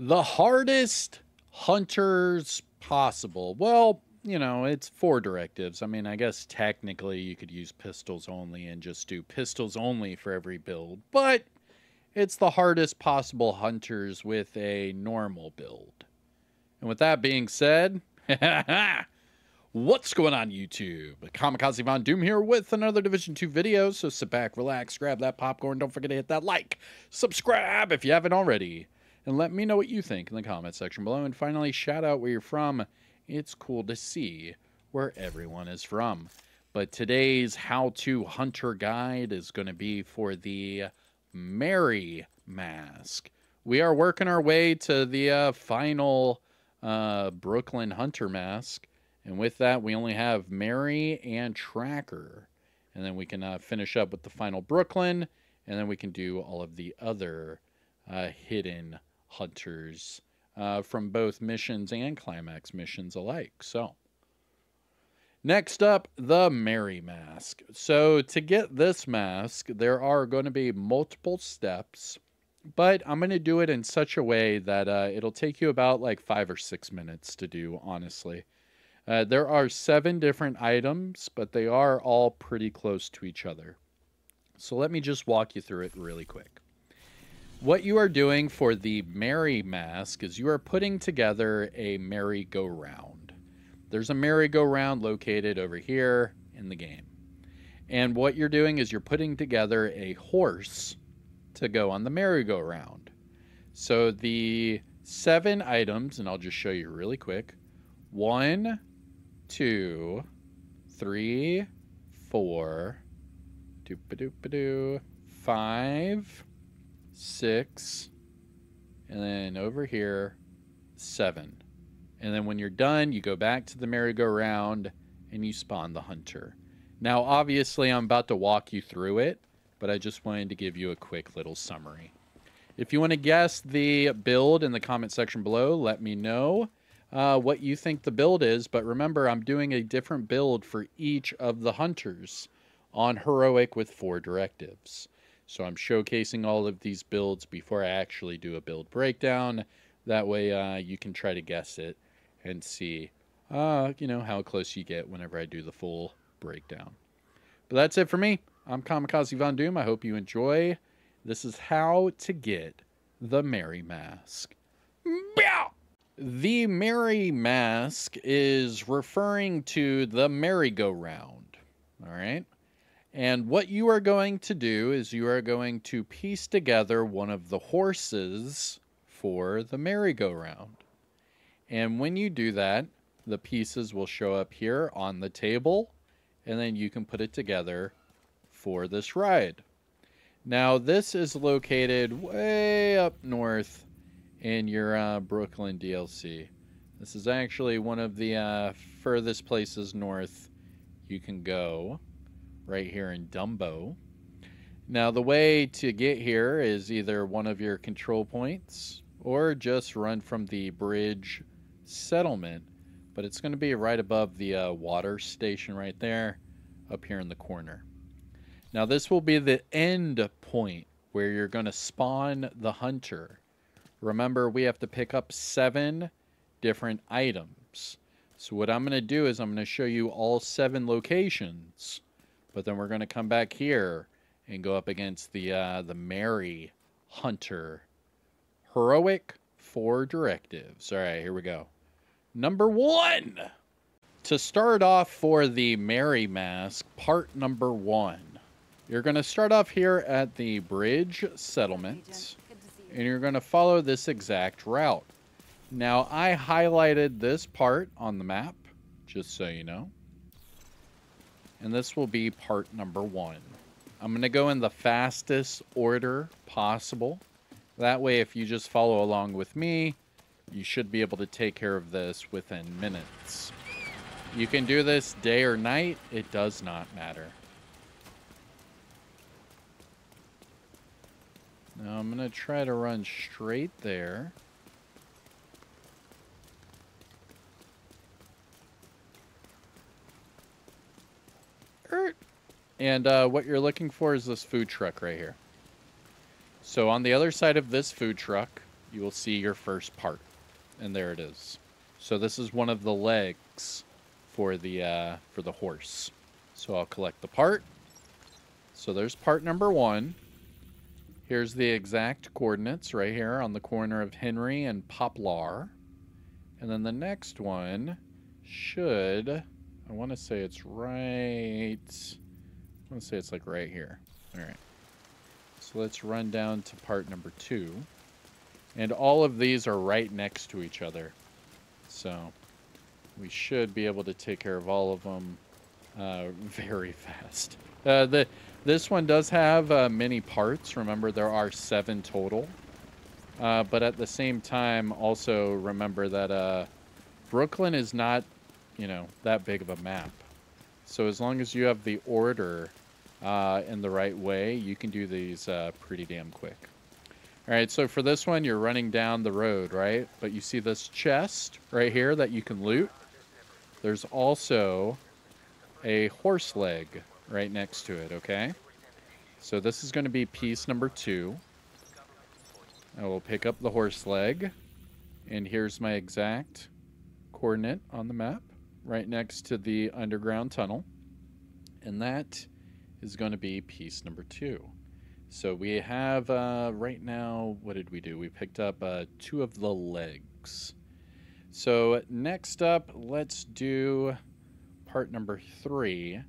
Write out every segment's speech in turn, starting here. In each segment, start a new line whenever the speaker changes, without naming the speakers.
The hardest hunters possible. Well, you know, it's 4 directives. I mean, I guess technically you could use pistols only and just do pistols only for every build, but it's the hardest possible hunters with a normal build. And with that being said, what's going on YouTube? Kamikazevondoom here with another Division 2 video, so sit back, relax, grab that popcorn, don't forget to hit that like, subscribe if you haven't already, and let me know what you think in the comment section below. And finally, shout out where you're from. It's cool to see where everyone is from. But today's how-to hunter guide is going to be for the Mary mask. We are working our way to the final Brooklyn hunter mask. And with that, we only have Mary and Tracker. And then we can finish up with the final Brooklyn. And then we can do all of the other hidden hunters from both missions and climax missions alike. So, next up, the Mary mask. So, to get this mask, there are going to be multiple steps. But I'm going to do it in such a way that it'll take you about like 5 or 6 minutes to do, honestly. There are 7 different items, but they are all pretty close to each other. So let me just walk you through it really quick. What you are doing for the Mary mask is you are putting together a merry-go-round. There's a merry-go-round located over here in the game. And what you're doing is you're putting together a horse to go on the merry-go-round. So the 7 items, and I'll just show you really quick. 1, 2, 3, 4, 5, 6, and then over here, 7. And then when you're done, you go back to the merry-go-round and you spawn the hunter. Now, obviously, I'm about to walk you through it, but I just wanted to give you a quick little summary. If you want to guess the build in the comment section below, let me know what you think the build is. But remember, I'm doing a different build for each of the hunters on Heroic with 4 directives. So I'm showcasing all of these builds before I actually do a build breakdown. That way you can try to guess it and see, you know, how close you get whenever I do the full breakdown. But that's it for me. I'm Kamikazevondoom. I hope you enjoy. This is how to get the Mary mask. Meow! The Mary mask is referring to the merry-go-round. All right? And what you are going to do is you are going to piece together one of the horses for the merry-go-round. And when you do that, the pieces will show up here on the table, and then you can put it together for this ride. Now, this is located way up north in your Brooklyn DLC. This is actually one of the furthest places north you can go, right here in Dumbo. Now, the way to get here is either one of your control points or just run from the bridge settlement, but it's going to be right above the water station right there, up here in the corner. Now, this will be the end point where you're going to spawn the hunter. Remember, we have to pick up 7 different items. So what I'm going to do is I'm going to show you all 7 locations, but then we're going to come back here and go up against the Mary hunter. Heroic 4 directives. All right, here we go. Number 1. To start off for the Mary mask, part number 1. You're going to start off here at the bridge settlement, and you're going to follow this exact route. Now, I highlighted this part on the map, just so you know. And this will be part number 1. I'm going to go in the fastest order possible. That way, if you just follow along with me, you should be able to take care of this within minutes. You can do this day or night. It does not matter. Now, I'm going to try to run straight there. And what you're looking for is this food truck right here. So on the other side of this food truck, you will see your first part. And there it is. So this is one of the legs for the horse. So I'll collect the part. So there's part number 1. Here's the exact coordinates right here on the corner of Henry and Poplar. And then the next one should, I want to say it's right, I want to say it's like right here. All right. So let's run down to part number 2. And all of these are right next to each other. So we should be able to take care of all of them very fast. This one does have many parts. Remember, there are 7 total. But at the same time, also remember that Brooklyn is not, that big of a map. So as long as you have the order in the right way, you can do these pretty damn quick. All right, so for this one, you're running down the road, right? But you see this chest right here that you can loot. There's also a horse leg right next to it, okay? So this is going to be piece number 2. I will pick up the horse leg. And here's my exact coordinate on the map, right next to the underground tunnel. And that is going to be piece number 2. So we have, right now, what did we do? We picked up 2 of the legs. So next up, let's do part number 3.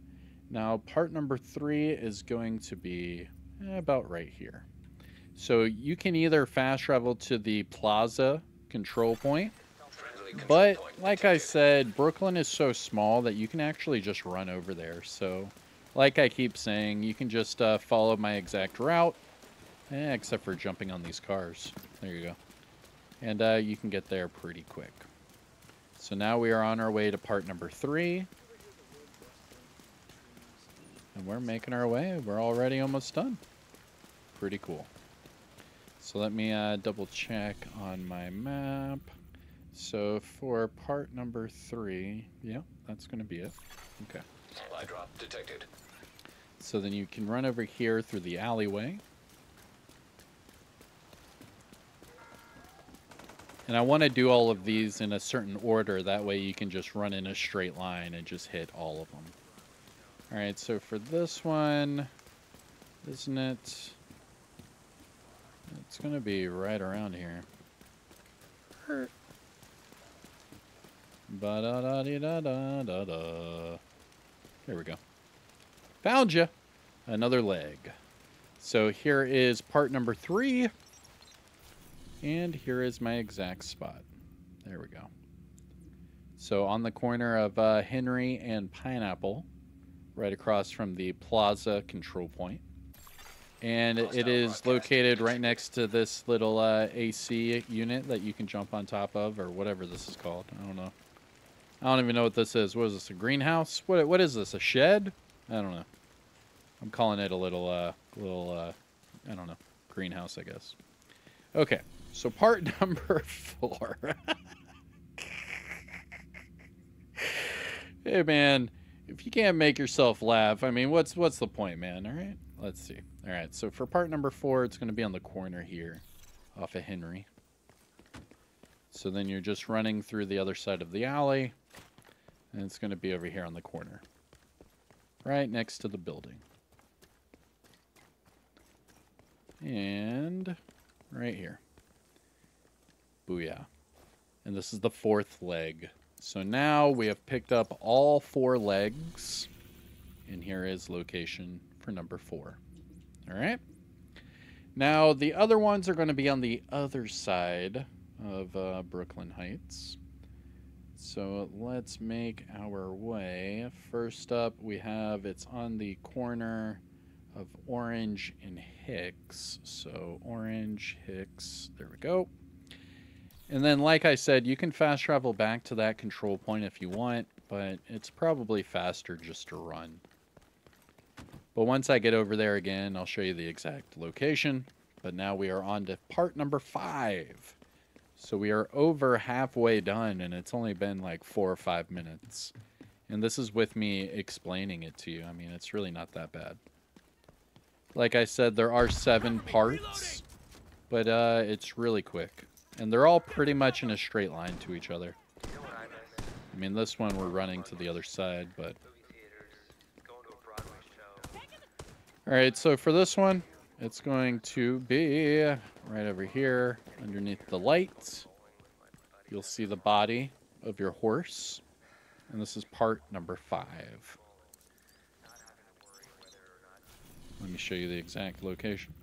Now, part number 3 is going to be about right here. So you can either fast travel to the plaza control point, but like I said, Brooklyn is so small that you can actually just run over there. So like I keep saying, you can just follow my exact route, except for jumping on these cars. There you go. And you can get there pretty quick. So now we are on our way to part number 3. And we're making our way. We're already almost done. Pretty cool. So let me double check on my map. So for part number 3, yeah, that's going to be it. Okay.
Supply drop detected.
So then you can run over here through the alleyway. And I want to do all of these in a certain order. That way you can just run in a straight line and just hit all of them. All right, so for this one, isn't it? It's going to be right around here. Ba-da-da-dee-da-da-da-da. There we go. Found you. Another leg. So here is part number 3. And here is my exact spot. There we go. So on the corner of Henry and Pineapple, right across from the Plaza control point. And it is located right next to this little AC unit that you can jump on top of, or whatever this is called. I don't know. I don't even know what this is. What is this, a greenhouse? What is this, a shed? I don't know. I'm calling it a little, I don't know, greenhouse, I guess. Okay, so part number 4. Hey, man, if you can't make yourself laugh, I mean, what's the point, man? All right, let's see. All right, so for part number 4, it's going to be on the corner here off of Henry. So then you're just running through the other side of the alley, and it's going to be over here on the corner, right next to the building. And right here. Booyah. And this is the 4th leg. So now we have picked up all 4 legs. And here is location for number 4. All right. Now the other ones are going to be on the other side of Brooklyn Heights. So let's make our way. First up, we have, it's on the corner of Orange and Hicks. So Orange, Hicks, there we go. And then, like I said, you can fast travel back to that control point if you want, but it's probably faster just to run. But once I get over there again, I'll show you the exact location. But now we are on to part number 5. So we are over halfway done, and it's only been like 4 or 5 minutes. And this is with me explaining it to you. I mean, it's really not that bad. Like I said, there are 7 parts, but it's really quick. And they're all pretty much in a straight line to each other. I mean, this one we're running to the other side, but... Alright, so for this one, it's going to be right over here, underneath the lights. You'll see the body of your horse. And this is part number 5. Let me show you the exact location.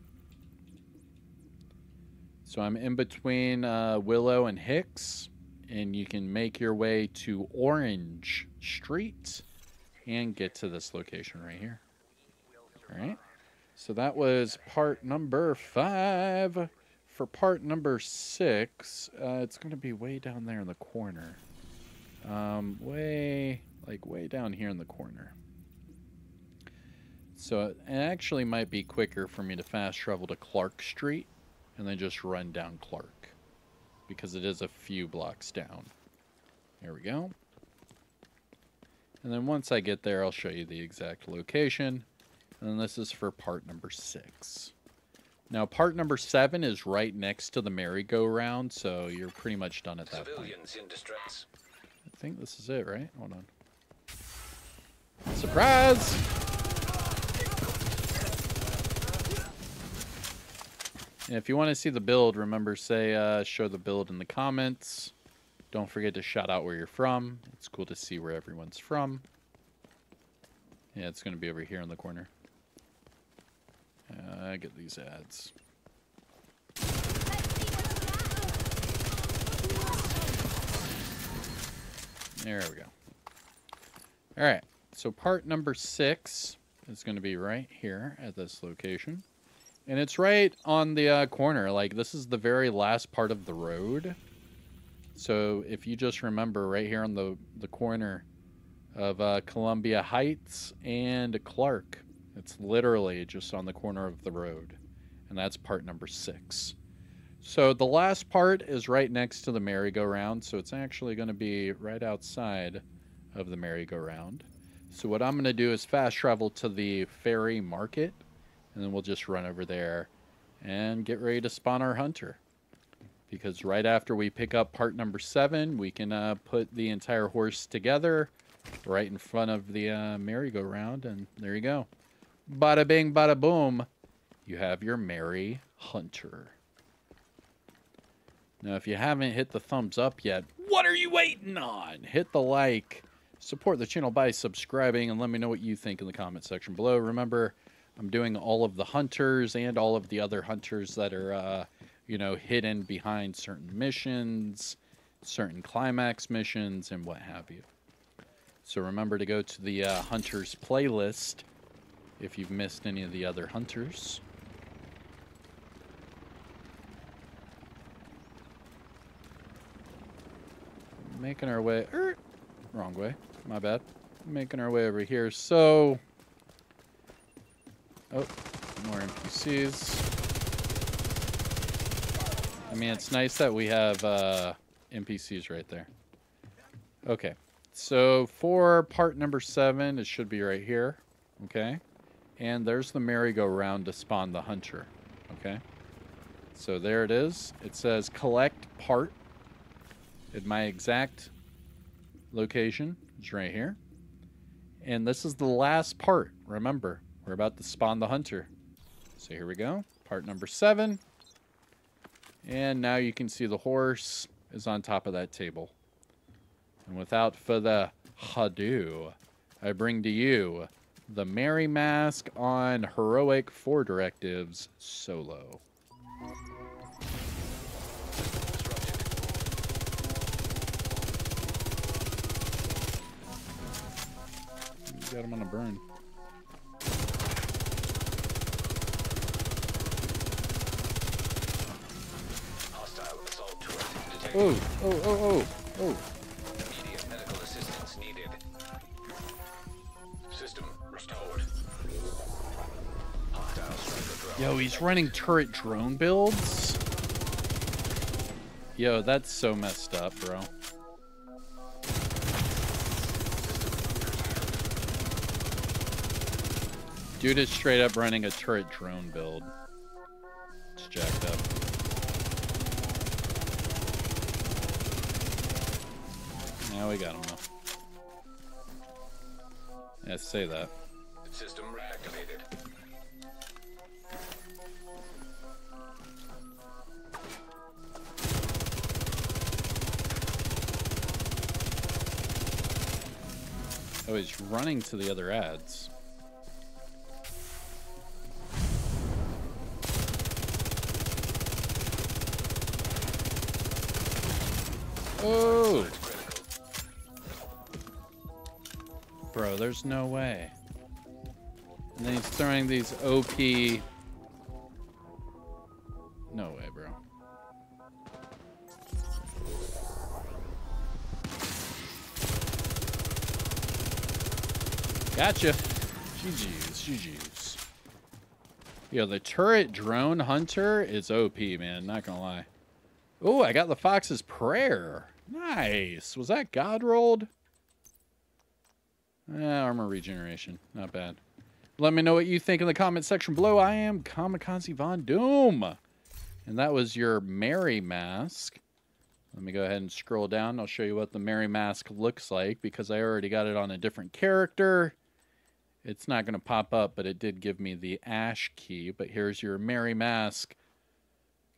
So I'm in between Willow and Hicks, and you can make your way to Orange Street and get to this location right here. All right. So that was part number 5. For part number 6, it's going to be way down there in the corner. Way down here in the corner. So it actually might be quicker for me to fast travel to Clark Street and then just run down Clark, because it is a few blocks down. Here we go. And then once I get there, I'll show you the exact location. And then this is for part number 6. Now, part number 7 is right next to the merry-go-round, so you're pretty much done at that point. In distress. I think this is it, right? Hold on. Surprise! And if you want to see the build, remember, show the build in the comments. Don't forget to shout out where you're from. It's cool to see where everyone's from. Yeah, it's going to be over here in the corner. Get these ads. There we go. All right, so part number 6 is going to be right here at this location. And it's right on the corner. Like, this is the very last part of the road. So if you just remember, right here on the corner of Columbia Heights and Clark, it's literally just on the corner of the road. And that's part number 6. So the last part is right next to the merry-go-round. So it's actually going to be right outside of the merry-go-round. So what I'm going to do is fast travel to the ferry market. And then we'll just run over there and get ready to spawn our hunter. Because right after we pick up part number 7, we can put the entire horse together right in front of the merry-go-round. And there you go. Bada bing, bada boom. You have your merry hunter. Now, if you haven't hit the thumbs up yet, what are you waiting on? Hit the like. Support the channel by subscribing and let me know what you think in the comment section below. Remember, I'm doing all of the hunters and all of the other hunters that are, you know, hidden behind certain missions, certain climax missions, and what have you. So remember to go to the hunters playlist if you've missed any of the other hunters. Making our way... wrong way. My bad. Making our way over here. So... Oh, more NPCs. I mean, it's nice that we have NPCs right there. Okay. So for part number 7, it should be right here. Okay. And there's the merry-go-round to spawn the hunter. Okay. So there it is. It says collect part. And my exact location is right here. And this is the last part. Remember, we're about to spawn the hunter. So here we go. Part number 7. And now you can see the horse is on top of that table. And without further ado, I bring to you the Merry Mask on Heroic 4 Directives Solo. You got him on a burn. Oh, oh, oh, oh, oh.
Immediate medical assistance needed. System restored. Hostile striker drone.
Yo, he's running turret drone builds? Yo, that's so messed up, bro. Dude is straight up running a turret drone build. It's jacked up. Now we got him, though. Yeah, say that.
System reactivated.
Oh, he's running to the other ads. Oh! Bro, there's no way. And then he's throwing these OP... No way, bro. Gotcha. GG's, GG's. Yo, the turret drone hunter is OP, man. Not gonna lie. Oh, I got the Fox's Prayer. Nice. Was that God rolled? Armor regeneration. Not bad. Let me know what you think in the comment section below. I am Kamikazevondoom. And that was your Mary Mask. Let me go ahead and scroll down. I'll show you what the Mary Mask looks like because I already got it on a different character. It's not going to pop up, but it did give me the Ash key. But here's your Mary Mask.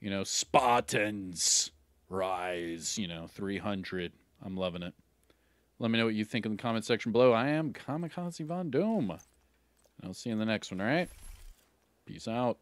You know, Spartans rise, 300. I'm loving it. Let me know what you think in the comment section below. I am Kamikazevondoom. I'll see you in the next one, all right? Peace out.